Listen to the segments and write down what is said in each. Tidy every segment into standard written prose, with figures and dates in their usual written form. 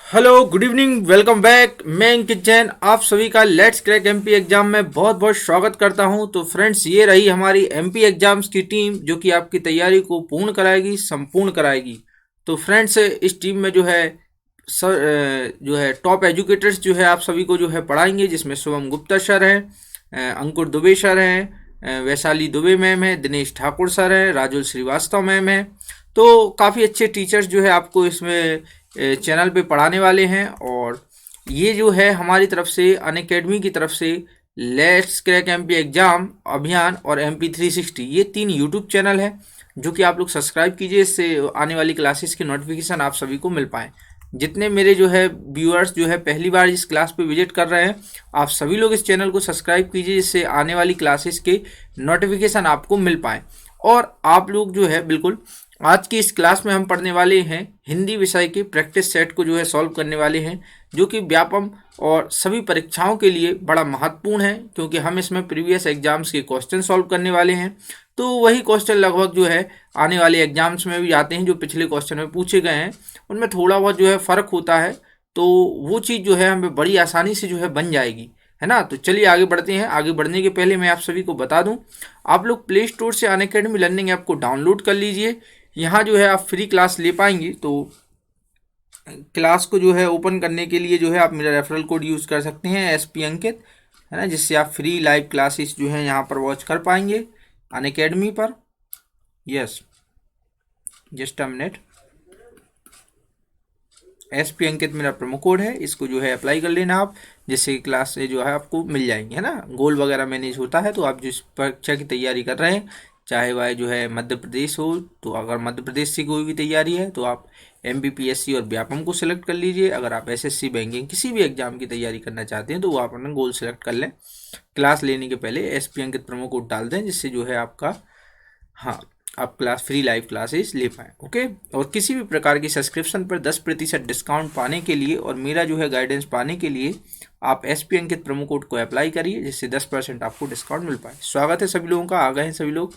Hello good evening welcome back. मैं अंकित जैन आप सभी का लेट्स क्रैक एमपी एग्जाम में बहुत बहुत स्वागत करता हूं। तो फ्रेंड्स, ये रही हमारी एमपी एग्जाम्स की टीम जो कि आपकी तैयारी को पूर्ण कराएगी, संपूर्ण कराएगी। तो फ्रेंड्स, इस टीम में जो है जो है टॉप एजुकेटर्स जो है आप सभी को जो है पढ़ाएंगे, जिसमें शुभम गुप्ता सर हैं, अंकुर दुबे सर हैं, वैशाली दुबे मैम है, दिनेश ठाकुर सर हैं, राजुल श्रीवास्तव मैम है। तो काफ़ी अच्छे टीचर्स जो है आपको इसमें चैनल पे पढ़ाने वाले हैं। और ये जो है हमारी तरफ से अनअकैडमी की तरफ से लेट्स क्रैक एमपी एग्जाम अभियान और MP360 ये 3 यूट्यूब चैनल है जो कि आप लोग सब्सक्राइब कीजिए, इससे आने वाली क्लासेस की नोटिफिकेशन आप सभी को मिल पाए। जितने मेरे जो है व्यूअर्स जो है पहली बार इस क्लास पे विजिट कर रहे हैं, आप सभी लोग इस चैनल को सब्सक्राइब कीजिए, जिससे आने वाली क्लासेस के नोटिफिकेशन आपको मिल पाए। और आप लोग जो है बिल्कुल आज की इस क्लास में हम पढ़ने वाले हैं हिंदी विषय के प्रैक्टिस सेट को जो है सॉल्व करने वाले हैं, जो कि व्यापम और सभी परीक्षाओं के लिए बड़ा महत्वपूर्ण है, क्योंकि हम इसमें प्रीवियस एग्जाम्स के क्वेश्चन सॉल्व करने वाले हैं। तो वही क्वेश्चन लगभग जो है आने वाले एग्जाम्स में भी आते हैं, जो पिछले क्वेश्चन में पूछे गए हैं उनमें थोड़ा बहुत जो है फ़र्क होता है। तो वो चीज़ जो है हमें बड़ी आसानी से जो है बन जाएगी, है ना। तो चलिए आगे बढ़ते हैं। आगे बढ़ने के पहले मैं आप सभी को बता दूं, आप लोग प्ले स्टोर से अनअकैडमी लर्निंग ऐप को डाउनलोड कर लीजिए। यहाँ जो है आप फ्री क्लास ले पाएंगे। तो क्लास को जो है ओपन करने के लिए जो है आप मेरा रेफरल कोड यूज़ कर सकते हैं SP अंकित, है ना, जिससे आप फ्री लाइव क्लासेस जो है यहाँ पर वॉच कर पाएंगे अनअकैडमी पर। Yes, just a minute. SP अंकित मेरा प्रोमो कोड है, इसको जो है अप्लाई कर लेना आप, जिससे क्लास से जो है आपको मिल जाएंगे, है ना। गोल वगैरह मैनेज होता है। तो आप जिस परीक्षा की तैयारी कर रहे हैं, चाहे वह जो है मध्य प्रदेश हो, तो अगर मध्य प्रदेश से कोई भी तैयारी है तो आप MPPSC और व्यापम को सिलेक्ट कर लीजिए। अगर आप SSC बैंकिंग किसी भी एग्जाम की तैयारी करना चाहते हैं तो वो आप अपना गोल सेलेक्ट कर लें। क्लास लेने के पहले SP अंकित प्रोमो कोड डाल दें, जिससे जो है आपका, हाँ, आप क्लास फ्री लाइव क्लासेस ले पाएँ। ओके। और किसी भी प्रकार की सब्सक्रिप्शन पर 10% डिस्काउंट पाने के लिए और मेरा जो है गाइडेंस पाने के लिए आप SP अंकित प्रोमो कोड को अप्लाई करिए, जिससे 10% आपको डिस्काउंट मिल पाए। स्वागत है सभी लोगों का, आ गए हैं सभी लोग।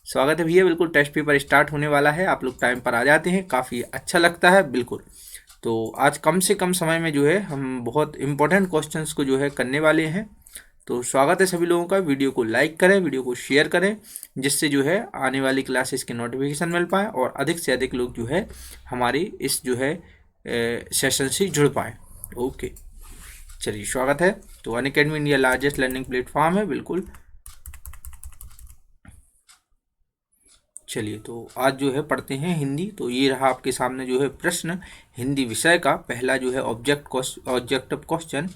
स्वागत है भैया, बिल्कुल टेस्ट पेपर स्टार्ट होने वाला है, आप लोग टाइम पर आ जाते हैं, काफ़ी अच्छा लगता है बिल्कुल। तो आज कम से कम समय में जो है हम बहुत इंपॉर्टेंट क्वेश्चंस को जो है करने वाले हैं। तो स्वागत है सभी लोगों का। वीडियो को लाइक करें, वीडियो को शेयर करें, जिससे जो है आने वाली क्लासेस के नोटिफिकेशन मिल पाए और अधिक से अधिक लोग जो है हमारे इस जो है सेशन से जुड़ पाए। ओके, चलिए स्वागत है। तो Unacademy India largest learning platform है, बिल्कुल। चलिए, तो आज जो है पढ़ते हैं हिंदी। तो ये रहा आपके सामने जो है प्रश्न हिंदी विषय का पहला जो है ऑब्जेक्टिव क्वेश्चन,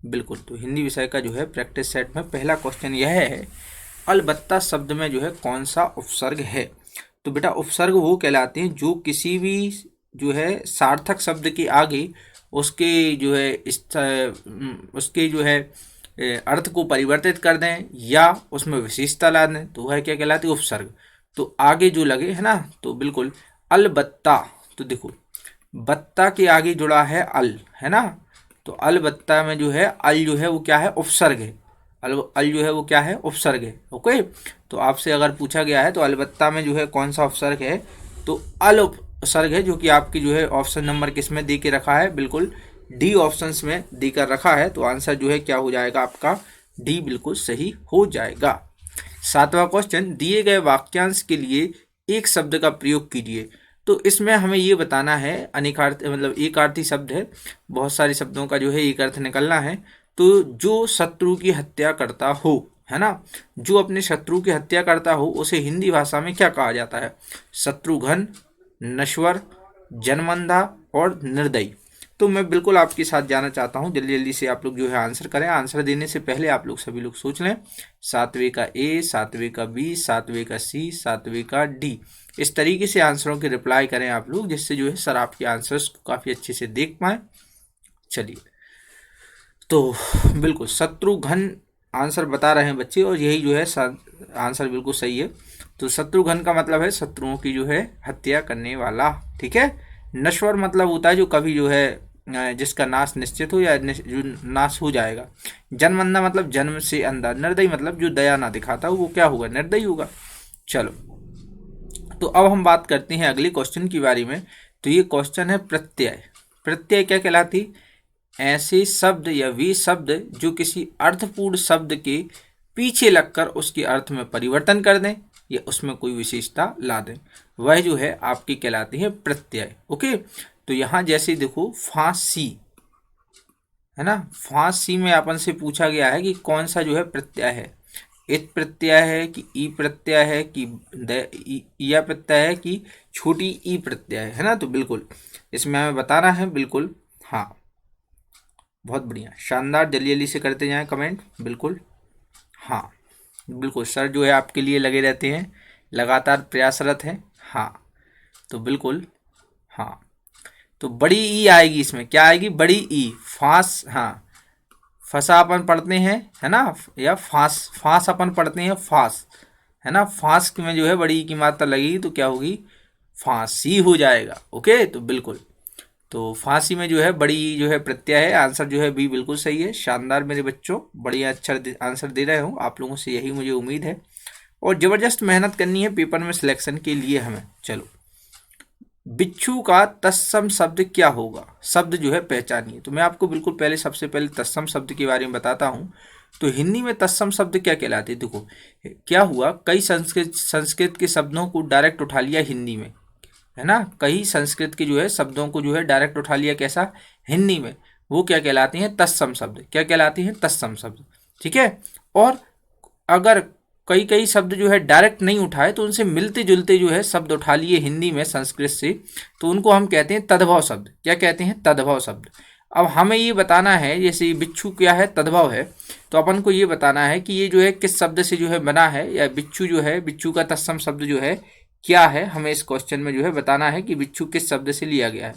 बिल्कुल। तो हिंदी विषय का जो है प्रैक्टिस सेट में पहला क्वेश्चन यह है, अलबत्ता शब्द में जो है कौन सा उपसर्ग है। तो बेटा, उपसर्ग वो कहलाते हैं जो किसी भी जो है सार्थक शब्द के आगे उसके जो है उसके जो है अर्थ को परिवर्तित कर दें या उसमें विशेषता ला दें, तो वह क्या कहलाती है, उपसर्ग। तो आगे जो लगे, है ना, तो बिल्कुल अलबत्ता। तो देखो, बत्ता के आगे जुड़ा है अल, है ना। तो अलबत्ता में जो है अल जो है वो क्या है, उपसर्ग है। अल जो है वो क्या है, उपसर्ग है। ओके। तो आपसे अगर पूछा गया है तो अलबत्ता में जो है कौन सा उपसर्ग है, तो अल उपसर्ग है, जो कि आपकी जो है ऑप्शन नंबर किस में दे के रखा है, बिल्कुल D ऑप्शंस में देकर रखा है। तो आंसर जो है क्या हो जाएगा आपका, D बिल्कुल सही हो जाएगा। सातवां क्वेश्चन, दिए गए वाक्यांश के लिए एक शब्द का प्रयोग कीजिए। तो इसमें हमें ये बताना है, अनेकार्थ मतलब एक अर्थी शब्द है, बहुत सारे शब्दों का जो है एक अर्थ निकलना है। तो जो शत्रु की हत्या करता हो, है ना, जो अपने शत्रु की हत्या करता हो, उसे हिंदी भाषा में क्या कहा जाता है, शत्रुघ्न, नश्वर, जनमंदा और निर्दयी। तो मैं बिल्कुल आपके साथ जाना चाहता हूँ, जल्दी जल्दी से आप लोग जो है आंसर करें। आंसर देने से पहले आप लोग सभी लोग सोच लें, 7वें का A, 7वें का B, 7वें का C, 7वें का D, इस तरीके से आंसरों के रिप्लाई करें आप लोग, जिससे जो है सर आपके आंसर्स को काफ़ी अच्छे से देख पाएँ। चलिए, तो बिल्कुल शत्रुघ्न आंसर बता रहे हैं बच्चे, और यही जो है आंसर बिल्कुल सही है। तो शत्रुघ्न का मतलब है शत्रुओं की जो है हत्या करने वाला, ठीक है। नश्वर मतलब होता है जो कभी जो है जिसका नाश निश्चित हो या जो नाश हो जाएगा। जनमंदा मतलब जन्म से अंधा। निर्दयी मतलब जो दया ना दिखाता हो, वो क्या होगा, निर्दयी होगा। चलो, तो अब हम बात करते हैं अगले क्वेश्चन की बारे में। तो ये क्वेश्चन है प्रत्यय, प्रत्यय क्या कहलाती? ऐसे शब्द या वे शब्द जो किसी अर्थपूर्ण शब्द के पीछे लगकर उसके अर्थ में परिवर्तन कर दें या उसमें कोई विशेषता ला दें, वह जो है आपकी कहलाती है प्रत्यय। ओके, तो यहाँ जैसे देखो फांसी है ना, फांसी में अपन से पूछा गया है कि कौन सा जो है प्रत्यय है, इत प्रत्यय है कि ई प्रत्यय है कि या प्रत्यय है कि छोटी ई प्रत्यय है ना। तो बिल्कुल इसमें हमें बताना है। बिल्कुल हाँ, बहुत बढ़िया, शानदार, जल्दी जल्दी से करते जाएं कमेंट। बिल्कुल हाँ, बिल्कुल सर जो है आपके लिए लगे रहते हैं, लगातार प्रयासरत हैं। हाँ, तो बिल्कुल हाँ, तो बड़ी ई आएगी इसमें, क्या आएगी? बड़ी ई, फांस। हाँ, फंसा अपन पढ़ते हैं है ना, या फांस, फांस अपन पढ़ते हैं फांस है ना, फांस में जो है बड़ी ई की मात्रा लगेगी तो क्या होगी? फांसी हो जाएगा। ओके, तो बिल्कुल, तो फांसी में जो है बड़ी ई जो है प्रत्यय है। आंसर जो है बी बिल्कुल सही है। शानदार मेरे बच्चों, बढ़िया अच्छा आंसर दे रहे हो, आप लोगों से यही मुझे उम्मीद है। और ज़बरदस्त मेहनत करनी है पेपर में सिलेक्शन के लिए हमें। चलो, बिच्छू का तत्सम शब्द क्या होगा? शब्द जो है पहचानिए। तो मैं आपको बिल्कुल पहले, सबसे पहले तत्सम शब्द के बारे में बताता हूँ। तो हिंदी में तत्सम शब्द क्या कहलाते हैं? देखो क्या हुआ, कई संस्कृत के शब्दों को डायरेक्ट उठा लिया हिंदी में, है ना, कई संस्कृत के जो है शब्दों को जो है डायरेक्ट उठा लिया, कैसा? हिंदी में। वो क्या कहलाते हैं? तत्सम शब्द। क्या कहलाते हैं? तत्सम शब्द। ठीक है। और अगर कई कई शब्द जो है डायरेक्ट नहीं उठाए तो उनसे मिलते जुलते जो है शब्द उठा लिए हिंदी में संस्कृत से, तो उनको हम कहते हैं तद्भव शब्द। क्या कहते हैं? तद्भव शब्द। अब हमें ये बताना है, जैसे बिच्छू क्या है? तद्भव है। तो अपन को ये बताना है कि ये जो है किस शब्द से जो है बना है, या बिच्छू जो है, बिच्छू का तत्सम शब्द जो है क्या है, हमें इस क्वेश्चन में जो है बताना है कि बिच्छू किस शब्द से लिया गया है।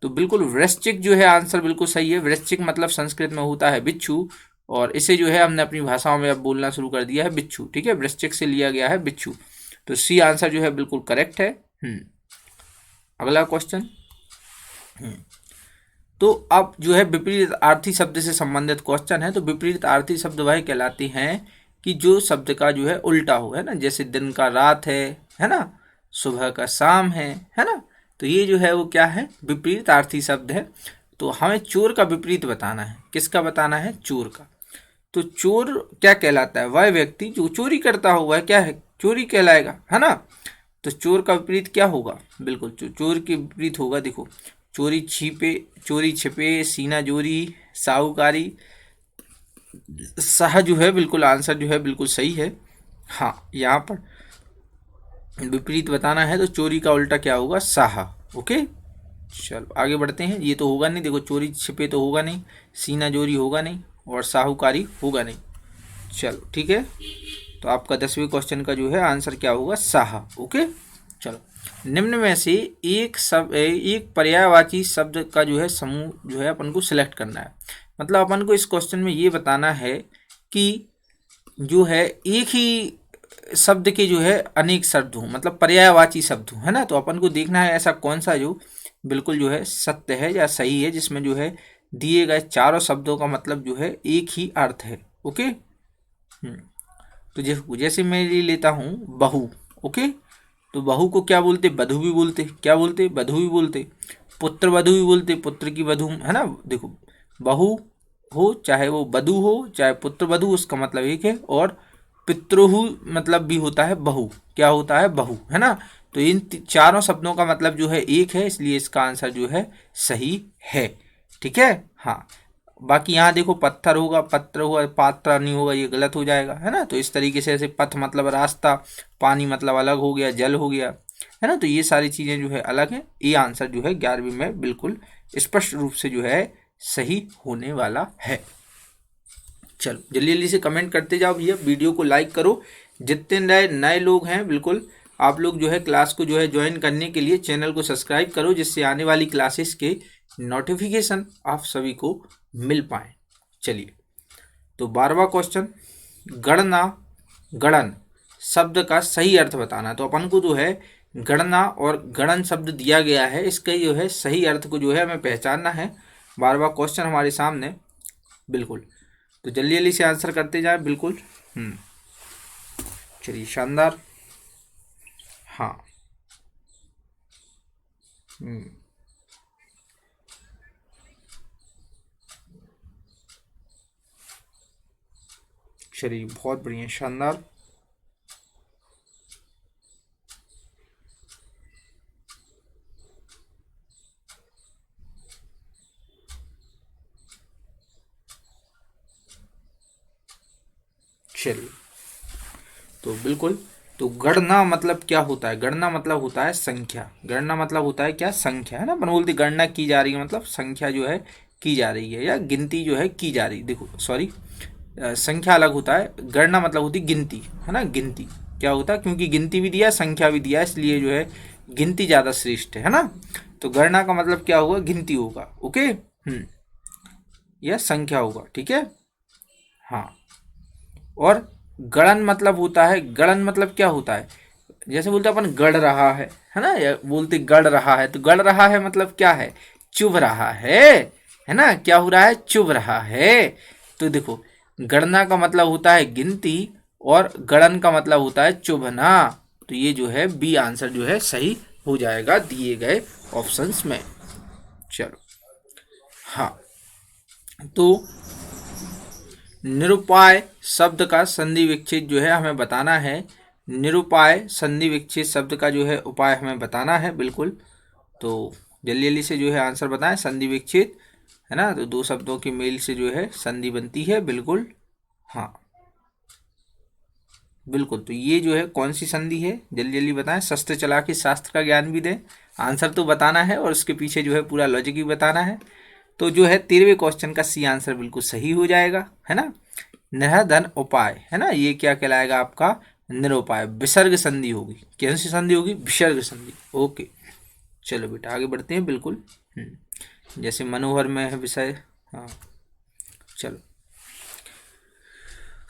तो बिल्कुल वृश्चिक जो है आंसर बिल्कुल सही है। वृश्चिक मतलब संस्कृत में होता है बिच्छू, और इसे जो है हमने अपनी भाषाओं में अब बोलना शुरू कर दिया है बिच्छू। ठीक है, वृश्चिक से लिया गया है बिच्छू। तो सी आंसर जो है बिल्कुल करेक्ट है। अगला क्वेश्चन। तो अब जो है विपरीत आर्थी शब्द से संबंधित क्वेश्चन है। तो विपरीत आर्थी शब्द वह कहलाते हैं कि जो शब्द का जो है उल्टा हो, है ना, जैसे दिन का रात है ना, सुबह का शाम है ना। तो ये जो है वो क्या है? विपरीत आर्थी शब्द है। तो हमें चोर का विपरीत बताना है। किसका बताना है? चोर का। तो चोर क्या कहलाता है? वह व्यक्ति जो चोरी करता हो, वह क्या है? चोरी कहलाएगा, है ना। तो चोर का विपरीत क्या होगा? बिल्कुल चोर के विपरीत होगा, देखो, चोरी छिपे, सीना जोरी, साहूकारी। साह जो है बिल्कुल आंसर जो है बिल्कुल सही है। हाँ, यहाँ पर विपरीत बताना है तो चोरी का उल्टा क्या होगा? साह। ओके, चलो आगे बढ़ते हैं। ये तो होगा नहीं, देखो, चोरी छिपे तो होगा नहीं, सीना जोरी होगा नहीं, और साहूकारी होगा नहीं। चलो ठीक है, तो आपका 10वें क्वेश्चन का जो है आंसर क्या होगा? साह। ओके, चलो, निम्न में से एक पर्यायवाची शब्द का जो है समूह जो है अपन को सिलेक्ट करना है। मतलब अपन को इस क्वेश्चन में ये बताना है कि जो है एक ही शब्द के जो है अनेक शब्द हों, मतलब पर्यायवाची शब्द हों, है ना। तो अपन को देखना है ऐसा कौन सा जो बिल्कुल जो है सत्य है या सही है, जिसमें जो है दिए गए चारों शब्दों का मतलब जो है एक ही अर्थ है। ओके, तो जैसे मैं ये लेता हूँ बहू। ओके, तो बहू को क्या बोलते? बधू भी बोलते। क्या बोलते? बधू भी बोलते। पुत्र वधू भी बोलते, पुत्र की वधू, है ना। देखो, बहू हो चाहे वो बधू हो चाहे पुत्र वधू, उसका मतलब एक है। और पितृहु मतलब भी होता है बहू। क्या होता है? बहू, है ना। तो इन चारों शब्दों का मतलब जो है एक है, इसलिए इसका आंसर जो है सही है। ठीक है। हाँ, बाकी यहाँ देखो पत्थर होगा, पत्र होगा, पात्र नहीं होगा, ये गलत हो जाएगा, है ना। तो इस तरीके से ऐसे पथ मतलब रास्ता, पानी मतलब अलग हो गया, जल हो गया, है ना। तो ये सारी चीज़ें जो है अलग हैं। ये आंसर जो है 11वीं में बिल्कुल स्पष्ट रूप से जो है सही होने वाला है। चलो जल्दी जल्दी से कमेंट करते जाओ भैया, वीडियो को लाइक करो। जितने नए लोग हैं बिल्कुल आप लोग जो है क्लास को जो है ज्वाइन करने के लिए चैनल को सब्सक्राइब करो, जिससे आने वाली क्लासेस के नोटिफिकेशन आप सभी को मिल पाए। चलिए, तो 12वां क्वेश्चन, गणना गणन शब्द का सही अर्थ बताना। तो अपन को जो है गणना और गणन शब्द दिया गया है, इसका जो है सही अर्थ को जो है हमें पहचानना है। 12वां क्वेश्चन हमारे सामने, बिल्कुल, तो जल्दी जल्दी से आंसर करते जाए। बिल्कुल चलिए, शानदार। हाँ, चलिए बहुत बढ़िया, शानदार। चलिए तो बिल्कुल, तो गणना मतलब क्या होता है? गणना मतलब होता है संख्या। गणना मतलब होता है क्या? संख्या, है ना। अपन बोलते गणना की जा रही है मतलब संख्या जो है की जा रही है, या गिनती जो है की जा रही। देखो सॉरी, संख्या अलग होता है, गणना मतलब होती गिनती, है ना। गिनती क्या होता है, क्योंकि गिनती भी दिया संख्या भी दिया, इसलिए जो है गिनती ज़्यादा श्रेष्ठ है ना। तो गणना का मतलब क्या होगा? गिनती होगा। ओके, यह संख्या होगा, ठीक है। हाँ, और गणन मतलब होता है, गणन मतलब क्या होता है? जैसे बोलते अपन गढ़ रहा है ना, या बोलते गढ़ रहा है, तो गढ़ रहा है मतलब क्या है? चुभ रहा है ना। क्या हो रहा है? चुभ रहा है। तो देखो, गणना का मतलब होता है गिनती, और गणन का मतलब होता है चुभना। तो ये जो है बी आंसर जो है सही हो जाएगा दिए गए ऑप्शंस में। चलो, हाँ, तो निरुपाय शब्द का संधि विच्छेद जो है हमें बताना है। निरुपाय संधि विच्छेद शब्द का जो है उपाय हमें बताना है, बिल्कुल। तो जल्दी जल्दी से जो है आंसर बताएं। संधि विच्छेद, है ना, तो दो शब्दों के मेल से जो है संधि बनती है, बिल्कुल। हाँ बिल्कुल, तो ये जो है कौन सी संधि है? जल्दी जल्दी बताएं। शस्त्र चला के शास्त्र का ज्ञान भी दें, आंसर तो बताना है और उसके पीछे जो है पूरा लॉजिक भी बताना है। तो जो है 13वें क्वेश्चन का सी आंसर बिल्कुल सही हो जाएगा, है ना। निरधन उपाय, है ना, ये क्या कहलाएगा आपका? निरुपाय। विसर्ग संधि होगी। कौन सी संधि होगी? विसर्ग संधि। ओके, चलो बेटा आगे बढ़ते हैं, बिल्कुल। जैसे मनोहर में है विषय। हाँ, चलो,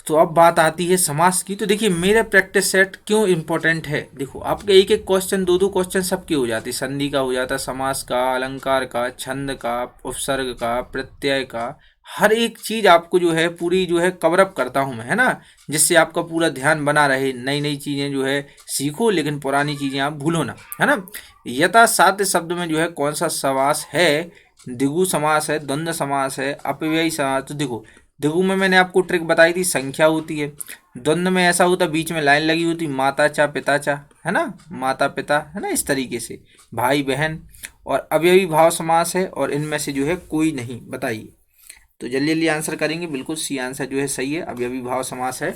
तो अब बात आती है समास की। तो देखिए मेरा प्रैक्टिस सेट क्यों इंपॉर्टेंट है। देखो आपके एक एक क्वेश्चन, दो दो क्वेश्चन सबके हो जाते, संधि का हो जाता, समास का, अलंकार का, छंद का, उपसर्ग का, प्रत्यय का, हर एक चीज आपको जो है पूरी जो है कवर अप करता हूं मैं, है ना, जिससे आपका पूरा ध्यान बना रहे। नई नई चीजें जो है सीखो, लेकिन पुरानी चीजें आप भूलो ना, है ना। यथा साध्य शब्द में जो है कौन सा समास है? द्विगु समास है, द्वंद्व समास है, अपव्ययी समास। तो देखो द्विगु में मैंने आपको ट्रिक बताई थी, संख्या होती है। द्वंद्व में ऐसा होता, बीच में लाइन लगी होती, माता चा पिता चा, है ना, माता पिता, है ना, इस तरीके से भाई बहन। और अवयवी भाव समास है, और इनमें से जो है कोई नहीं। बताइए, तो जल्दी जल्दी आंसर करेंगे। बिल्कुल सी आंसर जो है सही है, अवयवी भाव समास है।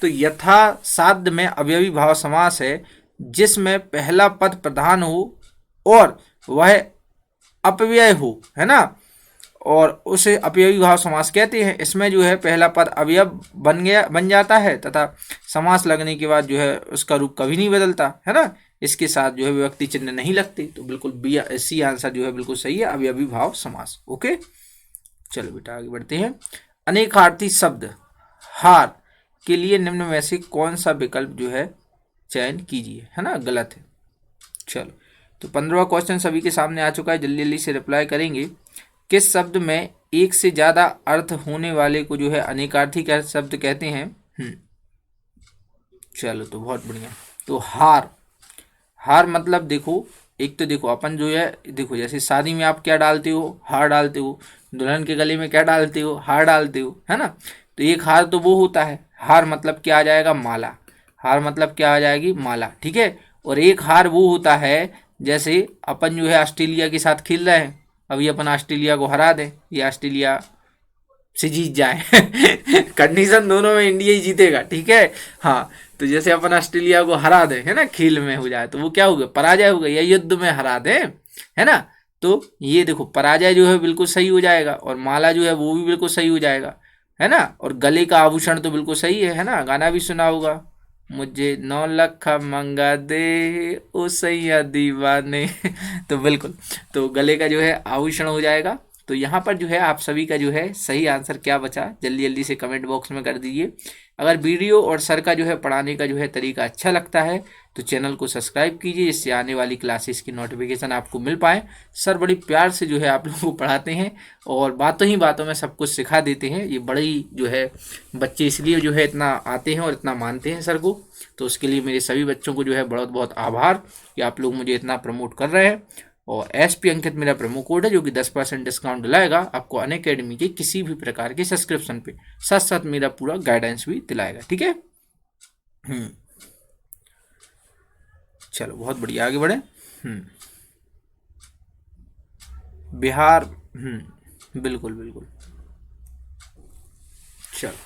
तो यथा साध्य में अवयवी भाव समास है जिसमें पहला पद प्रधान हो और वह अपव्यय हो, है ना, और उसे अपव्ययी भाव समास कहते हैं। इसमें जो है पहला पद अवयव बन जाता है, तथा समास लगने के बाद जो है उसका रूप कभी नहीं बदलता, है ना। इसके साथ जो है विभक्ति चिन्ह नहीं लगते। तो बिल्कुल बी सी आंसर जो है बिल्कुल सही है, अवयवी भाव समास। ओके, चलो बेटा आगे बढ़ते हैं। अनेकार्थी शब्द हार के लिए निम्न में से कौन सा विकल्प जो है चयन कीजिए, है ना, गलत है। चलो, तो 15वां क्वेश्चन सभी के सामने आ चुका है, जल्दी जल्दी से रिप्लाई करेंगे। किस शब्द में एक से ज्यादा अर्थ होने वाले को जो है अनेकार्थी का शब्द कहते हैं? चलो, तो बहुत बढ़िया। तो हार, हार मतलब देखो, एक तो देखो अपन जो है, देखो जैसे शादी में आप क्या डालते हो? हार डालते हो। दुल्हन के गले में क्या डालते हो? हार डालते हो, है ना। तो एक हार तो वो होता है, हार मतलब क्या आ जाएगा? माला। हार मतलब क्या आ जाएगी? माला, ठीक है। और एक हार वो होता है, जैसे अपन जो है ऑस्ट्रेलिया के साथ खेल रहे हैं, अभी अपन ऑस्ट्रेलिया को हरा दें या ऑस्ट्रेलिया से जीत जाए कंडीशन दोनों में इंडिया ही जीतेगा, ठीक है। हाँ, तो जैसे अपन ऑस्ट्रेलिया को हरा दें, है ना, खेल में हो जाए, तो वो क्या हो गया? पराजय हो गया, या युद्ध में हरा दें, है ना। तो ये देखो पराजय जो है बिल्कुल सही हो जाएगा, और माला जो है वो भी बिल्कुल सही हो जाएगा, है ना। और गले का आभूषण तो बिल्कुल सही है ना, गाना भी सुना होगा, मुझे 9 लाख मंगा दे ओ सैया दीवाने तो बिल्कुल, तो गले का जो है आभूषण हो जाएगा। तो यहाँ पर जो है आप सभी का जो है सही आंसर क्या बचा, जल्दी जल्दी से कमेंट बॉक्स में कर दीजिए। अगर वीडियो और सर का जो है पढ़ाने का जो है तरीका अच्छा लगता है तो चैनल को सब्सक्राइब कीजिए, जिससे आने वाली क्लासेस की नोटिफिकेशन आपको मिल पाए। सर बड़ी प्यार से जो है आप लोगों को पढ़ाते हैं, और बातों ही बातों में सब कुछ सिखा देते हैं। ये बड़े ही जो है बच्चे इसलिए जो है इतना आते हैं और इतना मानते हैं सर को। तो उसके लिए मेरे सभी बच्चों को जो है बहुत बहुत आभार कि आप लोग मुझे इतना प्रमोट कर रहे हैं। और SP अंकित मेरा प्रोमो कोड है जो कि 10% डिस्काउंट दिलाएगा आपको अनअकैडमी के किसी भी प्रकार के सब्सक्रिप्शन पे, साथ साथ मेरा पूरा गाइडेंस भी दिलाएगा। ठीक है। चलो बहुत बढ़िया, आगे बढ़े। बिहार। बिल्कुल बिल्कुल। चलो,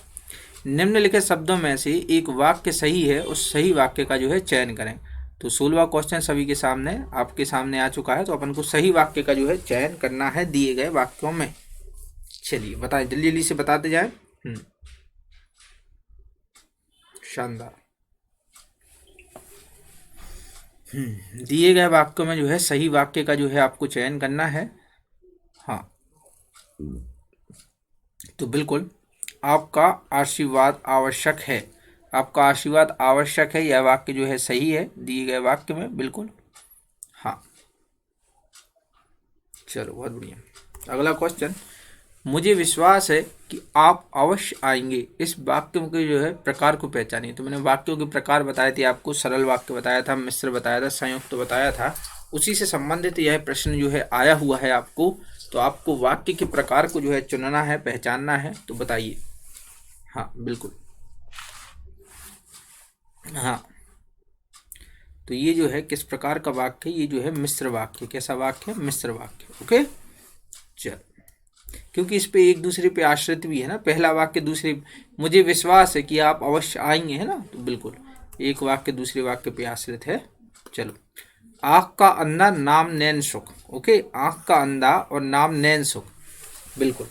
निम्नलिखित शब्दों में से एक वाक्य सही है, उस सही वाक्य का जो है चयन करें। तो 16वां क्वेश्चन सभी के सामने आपके सामने आ चुका है, तो अपन को सही वाक्य का जो है चयन करना है दिए गए वाक्यों में। चलिए बताएं, जल्दी जल्दी से बताते जाएं। शानदार। दिए गए वाक्यों में जो है सही वाक्य का जो है आपको चयन करना है। हाँ, तो बिल्कुल आपका आशीर्वाद आवश्यक है, आपका आशीर्वाद आवश्यक है, यह वाक्य जो है सही है दिए गए वाक्य में। बिल्कुल। हाँ, चलो बहुत बढ़िया। अगला क्वेश्चन, मुझे विश्वास है कि आप अवश्य आएंगे, इस वाक्य के जो है प्रकार को पहचानिए। तो मैंने वाक्यों के प्रकार बताए थे आपको, सरल वाक्य बताया था, मिश्र बताया था, संयुक्त बताया था, उसी से संबंधित यह प्रश्न जो है आया हुआ है आपको। तो आपको वाक्य के प्रकार को जो है चुनना है, पहचानना है। तो बताइए। हाँ बिल्कुल। हाँ, तो ये जो है किस प्रकार का वाक्य, ये जो है मिश्र वाक्य। कैसा वाक्य? मिश्र वाक्य। ओके। चल, क्योंकि इस पे एक दूसरे पे आश्रित भी है ना, पहला वाक्य दूसरे, मुझे विश्वास है कि आप अवश्य आएंगे, है ना, तो बिल्कुल एक वाक्य दूसरे वाक्य पे आश्रित है। चलो, आँख का अंधा नाम नैन सुख। ओके, आँख का अंधा और नाम नैन सुख। बिल्कुल,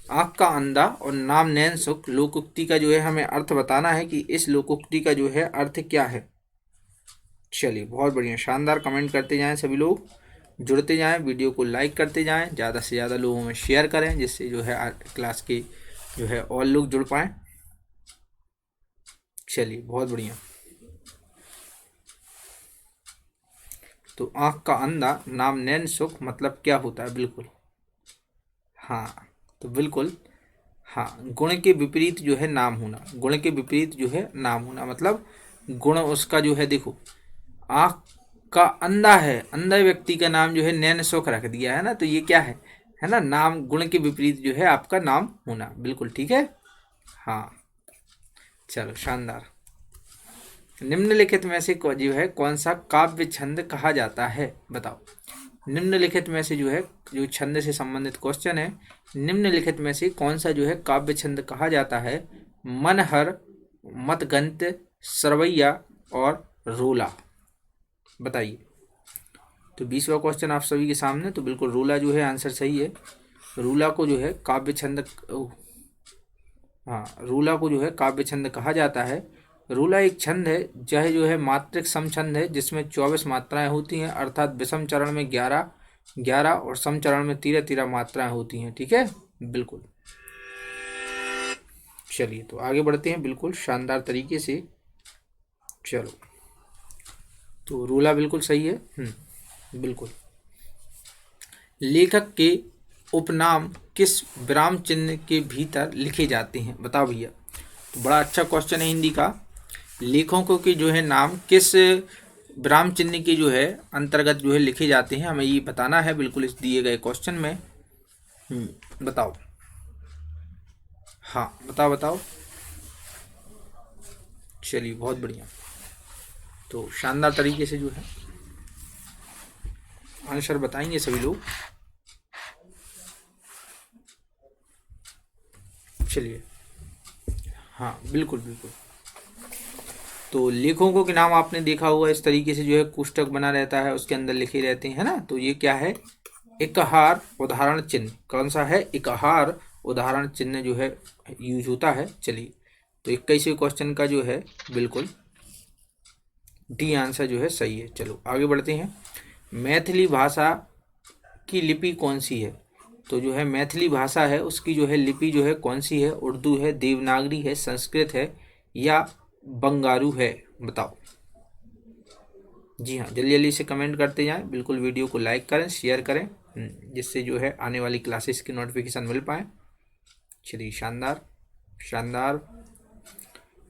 आँख का अंधा और नाम नैन सुख लोकोक्ति का जो है हमें अर्थ बताना है कि इस लोकोक्ति का जो है अर्थ क्या है। चलिए बहुत बढ़िया, शानदार। कमेंट करते जाएं सभी लोग, जुड़ते जाएं, वीडियो को लाइक करते जाएं, ज़्यादा से ज़्यादा लोगों में शेयर करें, जिससे जो है क्लास के जो है और लोग जुड़ पाएं। चलिए बहुत बढ़िया। तो आँख का अंधा नाम नैन सुख मतलब क्या होता है? बिल्कुल। हाँ, तो बिल्कुल। हाँ, गुण के विपरीत जो है नाम होना, गुण के विपरीत जो है नाम होना, मतलब गुण उसका जो है, देखो आँख का अंधा है, अंधा व्यक्ति का नाम जो है नैन सुख रख दिया है ना, तो ये क्या है ना, नाम गुण के विपरीत जो है आपका नाम होना। बिल्कुल ठीक है। हाँ, चलो शानदार। निम्नलिखित में से जो है कौन सा काव्य छंद कहा जाता है? बताओ। निम्नलिखित में से जो है, जो छंद से संबंधित क्वेश्चन है, निम्नलिखित में से कौन सा जो है काव्य छंद कहा जाता है? मनहर, मतगंत, सरवैया और रोला। बताइए। तो 20वां क्वेश्चन आप सभी के सामने, तो बिल्कुल रोला जो है आंसर सही है। रूला को जो है काव्य छंद, हाँ, रूला को जो है काव्य छंद कहा जाता है। रूला एक छंद है, चाहे जो है मात्रिक सम छंद है, जिसमें 24 मात्राएं होती हैं, अर्थात विषम चरण में 11 और सम चरण में 13 मात्राएं होती हैं। ठीक है, बिल्कुल। चलिए तो आगे बढ़ते हैं बिल्कुल शानदार तरीके से। चलो, तो रूला बिल्कुल सही है। बिल्कुल। लेखक के उपनाम किस विराम चिन्ह के भीतर लिखे जाते हैं? बताओ भैया। तो बड़ा अच्छा क्वेश्चन है हिंदी का। लेखकों के जो है नाम किस विराम चिन्ह के जो है अंतर्गत जो है लिखे जाते हैं, हमें ये बताना है बिल्कुल इस दिए गए क्वेश्चन में। बताओ। हाँ बताओ बताओ। चलिए बहुत बढ़िया, तो शानदार तरीके से जो है आंसर बताएंगे सभी लोग। चलिए, हाँ बिल्कुल बिल्कुल। तो लेखकों के नाम आपने देखा होगा, इस तरीके से जो है कोष्टक बना रहता है, उसके अंदर लिखे रहते हैं, है ना। तो ये क्या है? इकहार उदाहरण चिन्ह। कौन सा है? इकहार उदाहरण चिन्ह जो है यूज होता है। चलिए, तो 21वें क्वेश्चन का जो है बिल्कुल डी आंसर जो है सही है। चलो आगे बढ़ते हैं। मैथिली भाषा की लिपि कौन सी है? तो जो है मैथिली भाषा है, उसकी जो है लिपि जो है कौन सी है? उर्दू है, देवनागरी है, संस्कृत है या बंगारू है? बताओ। जी हाँ, जल्दी जल्दी से कमेंट करते जाएं, बिल्कुल वीडियो को लाइक करें, शेयर करें, जिससे जो है आने वाली क्लासेस की नोटिफिकेशन मिल पाए। चलिए शानदार शानदार।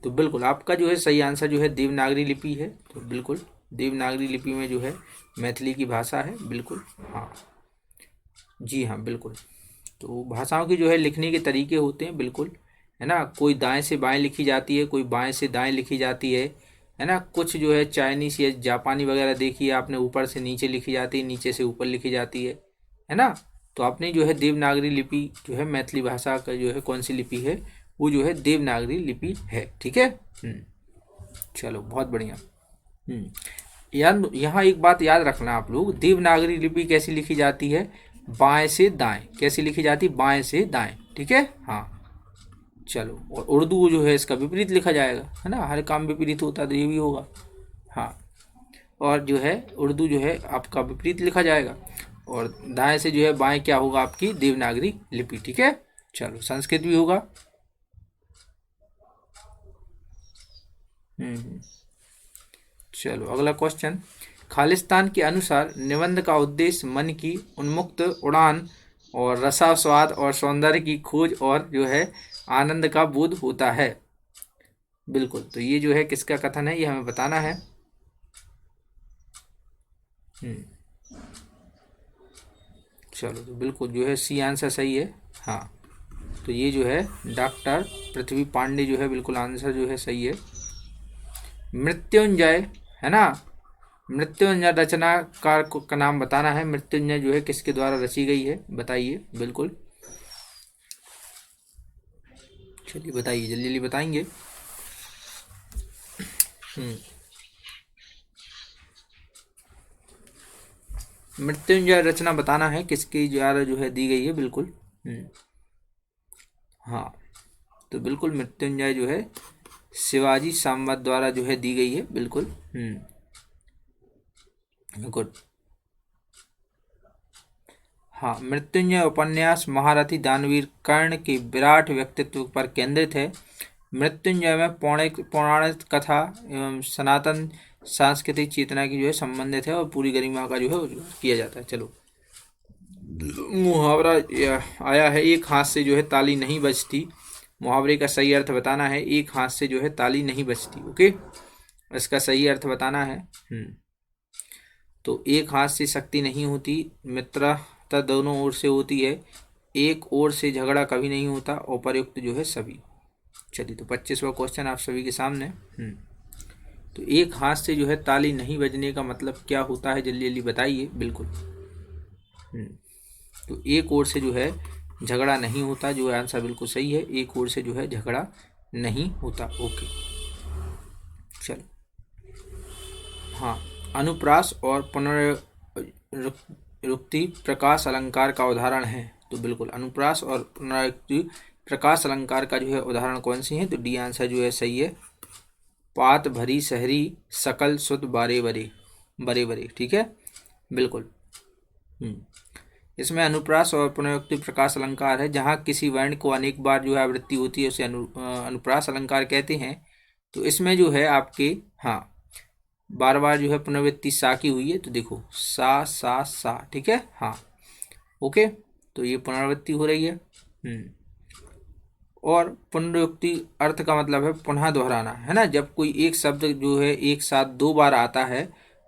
तो बिल्कुल आपका जो है सही आंसर जो है देवनागरी लिपि है। तो बिल्कुल देवनागरी लिपि में जो है मैथिली की भाषा है, बिल्कुल। हाँ जी हाँ, बिल्कुल। तो भाषाओं की जो है लिखने के तरीके होते हैं, बिल्कुल, है ना। कोई दाएं से बाएं लिखी जाती है, कोई बाएं से दाएं लिखी जाती है ना। कुछ जो है चाइनीस या जापानी वगैरह देखिए आपने, ऊपर से नीचे लिखी जाती है, नीचे से ऊपर लिखी जाती है ना। तो आपने जो है देवनागरी लिपि जो है मैथिली भाषा का जो है कौन सी लिपि है, वो जो है देवनागरी लिपि है, ठीक है। चलो बहुत बढ़िया। यार यहाँ एक बात याद रखना आप लोग, देवनागरी लिपि कैसी लिखी जाती है, बाएं से दाएं। कैसी लिखी जाती है, बाएं से दाएं, ठीक है। हाँ चलो, और उर्दू जो है इसका विपरीत लिखा जाएगा, है ना, हर काम विपरीत होता है तो ये भी होगा। हाँ, और जो है उर्दू जो है आपका विपरीत लिखा जाएगा, और दाएं से जो है बाएं क्या होगा, आपकी देवनागरी लिपि, ठीक है। चलो, संस्कृत भी होगा। चलो अगला क्वेश्चन, खालिस्तान के अनुसार निबंध का उद्देश्य मन की उन्मुक्त उड़ान और रसास्वाद और सौंदर्य की खोज और जो है आनंद का बोध होता है। बिल्कुल, तो ये जो है किसका कथन है, ये हमें बताना है। चलो, तो बिल्कुल जो है सी आंसर सही है। हाँ, तो ये जो है डॉक्टर पृथ्वी पांडे जो है, बिल्कुल आंसर जो है सही है। मृत्युंजय, है ना, मृत्युंजय रचनाकार का नाम बताना है। मृत्युंजय जो है किसके द्वारा रची गई है, बताइए। बिल्कुल, चलिए बताइए, जल्दी जल्दी बताएंगे। मृत्युंजय रचना बताना है किसके द्वारा जो है दी गई है, बिल्कुल। हाँ, तो बिल्कुल मृत्युंजय जो है शिवाजी सांवत द्वारा जो है दी गई है, बिल्कुल। गुड। हाँ, मृत्युंजय उपन्यास महारथी दानवीर कर्ण के विराट व्यक्तित्व पर केंद्रित है। मृत्युंजय में पौराणिक कथा एवं सनातन सांस्कृतिक चेतना की जो है संबंधित है, और पूरी गरिमा का जो है किया जाता है। चलो, मुहावरा आया है, एक हाथ से जो है ताली नहीं बजती। मुहावरे का सही अर्थ बताना है, एक हाथ से जो है ताली नहीं बजती। ओके, इसका सही अर्थ बताना है। तो एक हाथ से शक्ति नहीं होती, मित्रता दोनों ओर से होती है, एक ओर से झगड़ा कभी नहीं होता, उपयुक्त जो है सभी। चलिए, तो 25वां क्वेश्चन आप सभी के सामने। तो एक हाथ से जो है ताली नहीं बजने का मतलब क्या होता है, जल्दी जल्दी बताइए। बिल्कुल, तो एक ओर से जो है झगड़ा नहीं होता, जो आंसर बिल्कुल सही है, एक ओर से जो है झगड़ा नहीं होता। ओके, चलो। हाँ, अनुप्रास और पुनरुक्ति प्रकाश अलंकार का उदाहरण है। तो बिल्कुल, अनुप्रास और पुनरुक्ति प्रकाश अलंकार का जो है उदाहरण कौन सी है, तो डी आंसर जो है सही है। पात भरी सहरी सकल सुत बारे बरे, बरे बरे, ठीक है, बिल्कुल। इसमें अनुप्रास और पुनरुक्ति प्रकाश अलंकार है, जहाँ किसी वर्ण को अनेक बार जो है आवृत्ति होती है उसे अनुप्रास अलंकार कहते हैं। तो इसमें जो है आपके, हाँ, बार बार जो है पुनरावृत्ति सा की हुई है, तो देखो सा सा सा, ठीक है। हाँ, ओके, तो ये पुनरावृत्ति हो रही है। और पुनरुक्ति अर्थ का मतलब है पुनः दोहराना, है ना। जब कोई एक शब्द जो है एक साथ दो बार आता है,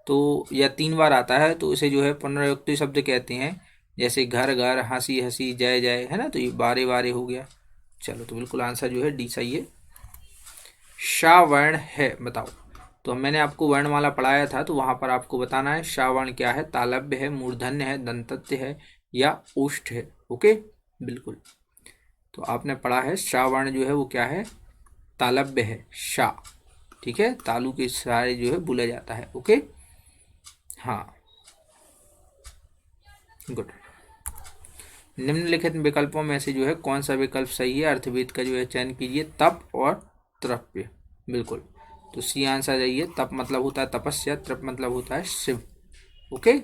तो या तीन बार आता है, तो उसे जो है पुनरुक्ति शब्द कहते हैं। जैसे घर घर, हंसी हंसी, जय जय, है ना, तो ये बारे बारे हो गया। चलो, तो बिल्कुल आंसर जो है डी सही है। शा वर्ण है, बताओ। तो मैंने आपको वर्णमाला पढ़ाया था, तो वहां पर आपको बताना है शा वर्ण क्या है, तालव्य है, मूर्धन्य है, दंतत्य है, या ओष्ठ है। ओके, बिल्कुल, तो आपने पढ़ा है शा वर्ण जो है वो क्या है, तालव्य है, शा, ठीक है, तालु के सहारे जो है बोला जाता है। ओके, हाँ, गुड। निम्नलिखित विकल्पों में से जो है कौन सा विकल्प सही है, अर्थवेद का जो है चयन कीजिए। तप और त्रप्य, बिल्कुल, तो सी आंसर जाइए। तप मतलब होता है तपस्या, त्रप मतलब होता है शिव। ओके,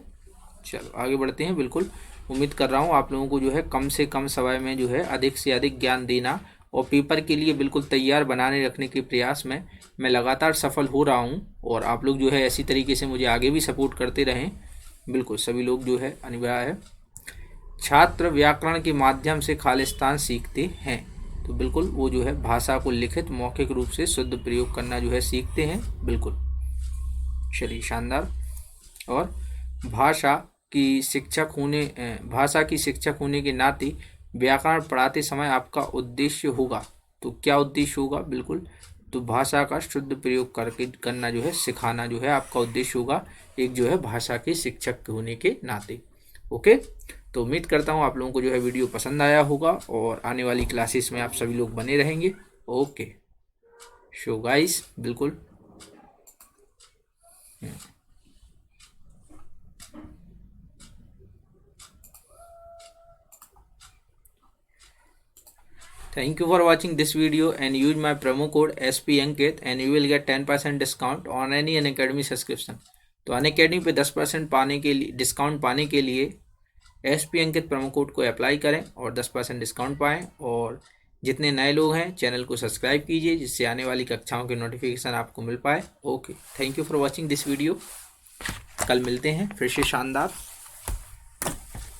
चलो आगे बढ़ते हैं। बिल्कुल, उम्मीद कर रहा हूँ आप लोगों को जो है कम से कम समय में जो है अधिक से अधिक ज्ञान देना, और पेपर के लिए बिल्कुल तैयार बनाने रखने के प्रयास में मैं लगातार सफल हो रहा हूँ। और आप लोग जो है ऐसी तरीके से मुझे आगे भी सपोर्ट करते रहें। बिल्कुल, सभी लोग जो है अनिवार्य है। छात्र व्याकरण के माध्यम से खालिस्तान सीखते हैं। तो बिल्कुल, वो जो है भाषा को लिखित मौखिक रूप से शुद्ध प्रयोग करना जो है सीखते हैं। बिल्कुल, चलिए, शानदार। और भाषा की शिक्षक होने के नाते व्याकरण पढ़ाते समय आपका उद्देश्य होगा। तो क्या उद्देश्य होगा? बिल्कुल, तो भाषा का शुद्ध प्रयोग करके करना जो है, सिखाना जो है आपका उद्देश्य होगा, एक जो है भाषा के शिक्षक होने के नाते। ओके, तो उम्मीद करता हूँ आप लोगों को जो है वीडियो पसंद आया होगा और आने वाली क्लासेस में आप सभी लोग बने रहेंगे। ओके, सो गाइस, बिल्कुल thank you for watching this video and use my promo code SPAnkit and you will get 10% discount on any Unacademy subscription। तो अनअकैडमी पे 10% पाने के लिए, डिस्काउंट पाने के लिए SP अंकित प्रोमो कोड को अप्लाई करें और 10% डिस्काउंट पाएँ। और जितने नए लोग हैं चैनल को सब्सक्राइब कीजिए, जिससे आने वाली कक्षाओं के नोटिफिकेशन आपको मिल पाए। Okay, thank you for watching this video. कल मिलते हैं फिर से शानदार।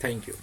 Thank you.